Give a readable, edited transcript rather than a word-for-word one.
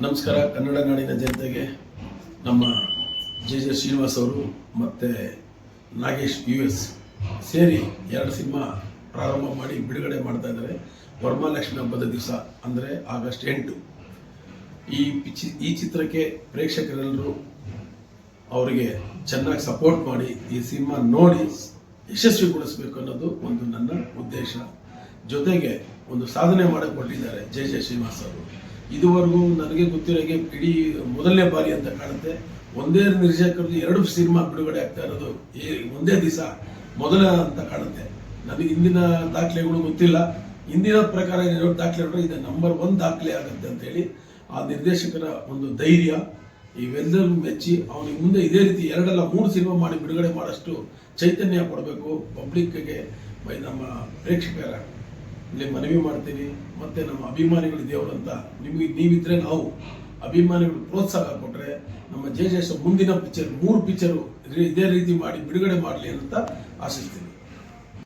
ನಮಸ್ಕಾರ. ಕನ್ನಡ ನಾಡಿನ ಜನತೆಗೆ ನಮ್ಮ ಜೆ ಶ್ರೀನಿವಾಸ್ ಅವರು ಮತ್ತು ನಾಗೇಶ್ US ಸೇರಿ 2 ಸಿನಿಮಾ ಪ್ರಾರಂಭ ಮಾಡಿ ಬಿಡುಗಡೆ ಮಾಡ್ತಾ ಇದ್ದಾರೆ. ವರಮಹಾಲಕ್ಷ್ಮಿ ಹಬ್ಬದ ದಿವಸ ಅಂದರೆ ಆಗಸ್ಟ್ 8. ಈ ಚಿತ್ರಕ್ಕೆ ಪ್ರೇಕ್ಷಕರೆಲ್ಲರೂ ಅವರಿಗೆ ಚೆನ್ನಾಗಿ ಸಪೋರ್ಟ್ ಮಾಡಿ ಈ ಸಿನಿಮಾ ನೋಡಿ ಯಶಸ್ವಿಗೊಳಿಸಬೇಕು ಅನ್ನೋದು ಒಂದು ನನ್ನ ಉದ್ದೇಶ. ಜೊತೆಗೆ ಒಂದು ಸಾಧನೆ ಮಾಡಕ್ಕೆ ಕೊಟ್ಟಿದ್ದಾರೆ ಜೆ ಶ್ರೀನಿವಾಸ್ ಅವರು. ಇದುವರೆಗೂ ನನಗೆ ಗೊತ್ತಿರೋಗೆ ಇಡೀ ಮೊದಲನೇ ಬಾರಿ ಅಂತ ಕಾಣುತ್ತೆ. ಒಂದೇ ನಿರ್ದೇಶಕರದ್ದು 2 ಸಿನಿಮಾ ಬಿಡುಗಡೆ ಆಗ್ತಾ ಇರೋದು ಒಂದೇ ದಿವಸ ಮೊದಲ ಅಂತ ಕಾಣುತ್ತೆ. ನನಗೆ ಇಂದಿನ ದಾಖಲೆಗಳು ಗೊತ್ತಿಲ್ಲ. ಇಂದಿನ ಪ್ರಕಾರ ಏನಿರೋ ದಾಖಲೆ ನೋಡ್ರೆ ಇದು ನಂಬರ್ 1 ದಾಖಲೆ ಆಗುತ್ತೆ ಅಂತ ಹೇಳಿ ಆ ನಿರ್ದೇಶಕರ ಒಂದು ಧೈರ್ಯ ಇವೆಲ್ಲರೂ ಮೆಚ್ಚಿ ಅವನಿಗೆ ಮುಂದೆ ಇದೇ ರೀತಿ 2 ಅಲ್ಲ 3 ಸಿನಿಮಾ ಮಾಡಿ ಬಿಡುಗಡೆ ಮಾಡೋಷ್ಟು ಚೈತನ್ಯ ಕೊಡಬೇಕು ಪಬ್ಲಿಕ್ಗೆ. ನಮ್ಮ ಪ್ರೇಕ್ಷಕರ ಇಲ್ಲಿ ಮನವಿ ಮಾಡ್ತೀನಿ. ಮತ್ತೆ ನಮ್ಮ ಅಭಿಮಾನಿಗಳು ದೇವರು ಅಂತ ನೀವಿದ್ರೆ ನಾವು ಅಭಿಮಾನಿಗಳು ಪ್ರೋತ್ಸಾಹ ಕೊಟ್ಟರೆ ನಮ್ಮ ಜೆ ಮುಂದಿನ ಪಿಕ್ಚರ್ 3 ಪಿಕ್ಚರು ಇದೇ ರೀತಿ ಮಾಡಿ ಬಿಡುಗಡೆ ಮಾಡಲಿ ಅಂತ ಆಶಿಸ್ತೀನಿ.